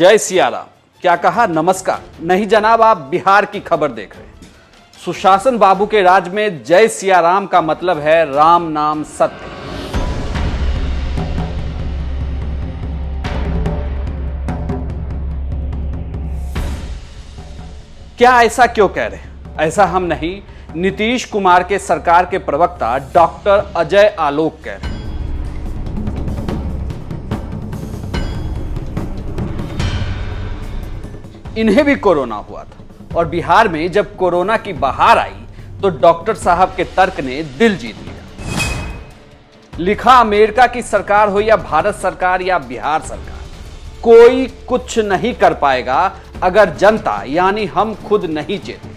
जय सिया राम। क्या कहा? नमस्कार नहीं जनाब, आप बिहार की खबर देख रहे हैं। सुशासन बाबू के राज में जय सिया राम का मतलब है राम नाम सत्य। क्या ऐसा क्यों कह रहे हैं? ऐसा हम नहीं, नीतीश कुमार के सरकार के प्रवक्ता डॉक्टर अजय आलोक कह रहे हैं। इन्हें भी कोरोना हुआ था और बिहार में जब कोरोना की बहार आई तो डॉक्टर साहब के तर्क ने दिल जीत लिया। लिखा अमेरिका की सरकार हो या भारत सरकार या बिहार सरकार, कोई कुछ नहीं कर पाएगा अगर जनता यानी हम खुद नहीं चेते।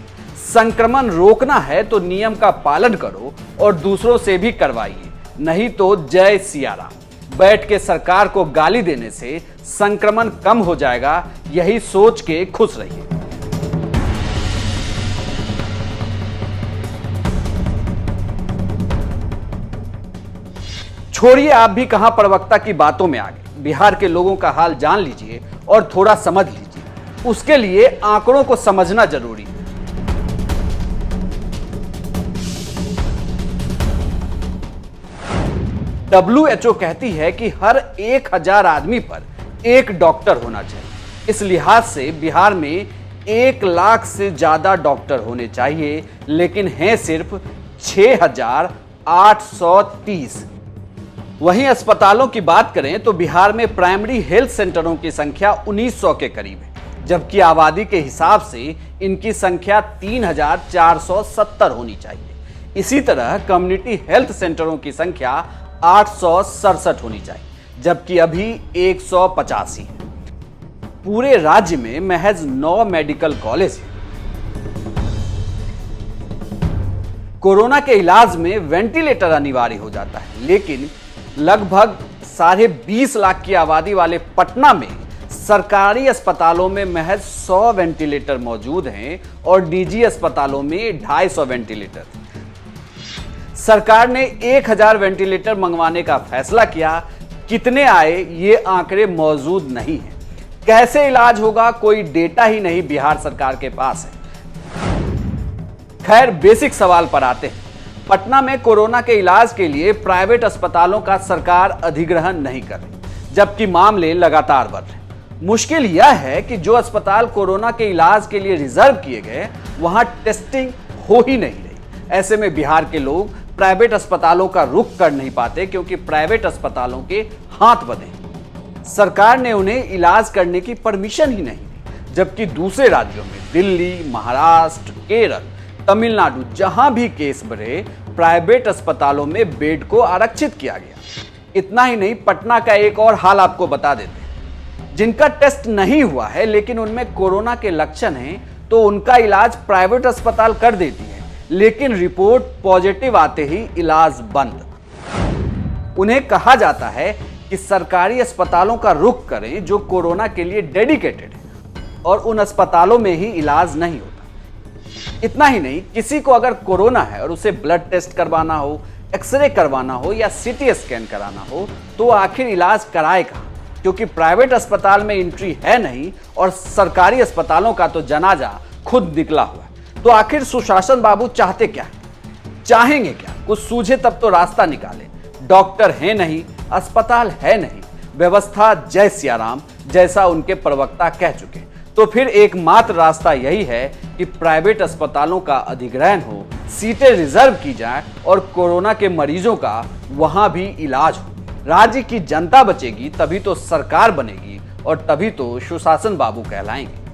संक्रमण रोकना है तो नियम का पालन करो और दूसरों से भी करवाइए, नहीं तो जय सिया राम। बैठ के सरकार को गाली देने से संक्रमण कम हो जाएगा, यही सोच के खुश रहिए। छोड़िए आप भी कहां प्रवक्ता की बातों में आ गए। बिहार के लोगों का हाल जान लीजिए और थोड़ा समझ लीजिए। उसके लिए आंकड़ों को समझना जरूरी है। WHO कहती है कि हर 1000 आदमी पर एक डॉक्टर होना चाहिए। इस लिहाज से बिहार में 1 लाख से ज्यादा डॉक्टर होने चाहिए, लेकिन हैं सिर्फ 6830। वहीं अस्पतालों की बात करें तो बिहार में प्राइमरी हेल्थ सेंटरों की संख्या 1900 के करीब है, जबकि आबादी के हिसाब से इनकी संख्या 3470 होनी चाहिए। इसी तरह कम्युनिटी हेल्थ सेंटरों की संख्या 867 होनी चाहिए, जबकि अभी 185 है। पूरे राज्य में महज 9 मेडिकल कॉलेज हैं। कोरोना के इलाज में वेंटिलेटर अनिवार्य हो जाता है, लेकिन लगभग 20.5 लाख की आबादी वाले पटना में सरकारी अस्पतालों में महज 100 वेंटिलेटर मौजूद हैं और निजी अस्पतालों में 250 वेंटिलेटर। सरकार ने 1000 वेंटिलेटर मंगवाने का फैसला किया। कितने आए ये आंकड़े मौजूद नहीं है। कैसे इलाज होगा, कोई डेटा ही नहीं बिहार सरकार के पास है। खैर, बेसिक सवाल पर आते हैं। पटना में कोरोना के इलाज के लिए प्राइवेट अस्पतालों का सरकार अधिग्रहण नहीं कर रही, जबकि मामले लगातार बढ़ रहे। मुश्किल यह है कि जो अस्पताल कोरोना के इलाज के लिए रिजर्व किए गए, वहां टेस्टिंग हो ही नहीं रही। ऐसे में बिहार के लोग प्राइवेट अस्पतालों का रुख कर नहीं पाते, क्योंकि प्राइवेट अस्पतालों के हाथ बंधे। सरकार ने उन्हें इलाज करने की परमिशन ही नहीं दी, जबकि दूसरे राज्यों में दिल्ली, महाराष्ट्र, केरल, तमिलनाडु जहां भी केस बढ़े, प्राइवेट अस्पतालों में बेड को आरक्षित किया गया। इतना ही नहीं, पटना का एक और हाल आपको बता देते हैं। जिनका टेस्ट नहीं हुआ है लेकिन उनमें कोरोना के लक्षण हैं, तो उनका इलाज प्राइवेट अस्पताल कर देती है, लेकिन रिपोर्ट पॉजिटिव आते ही इलाज बंद। उन्हें कहा जाता है कि सरकारी अस्पतालों का रुख करें जो कोरोना के लिए डेडिकेटेड है, और उन अस्पतालों में ही इलाज नहीं होता। इतना ही नहीं, किसी को अगर कोरोना है और उसे ब्लड टेस्ट करवाना हो, एक्सरे करवाना हो या CT स्कैन कराना हो, तो आखिर इलाज कराए कहां? क्योंकि प्राइवेट अस्पताल में एंट्री है नहीं और सरकारी अस्पतालों का तो जनाजा खुद निकला हुआ है। तो आखिर सुशासन बाबू चाहते क्या है? चाहेंगे क्या? कुछ सूझे तब तो रास्ता निकाले। डॉक्टर है नहीं, अस्पताल है नहीं, व्यवस्था जय सिया राम जैसा उनके प्रवक्ता कह चुके। तो फिर एकमात्र रास्ता यही है कि प्राइवेट अस्पतालों का अधिग्रहण हो, सीटें रिजर्व की जाएं और कोरोना के मरीजों का वहां भी इलाज हो। राज्य की जनता बचेगी, तभी तो सरकार बनेगी और तभी तो सुशासन बाबू कहलाएंगे।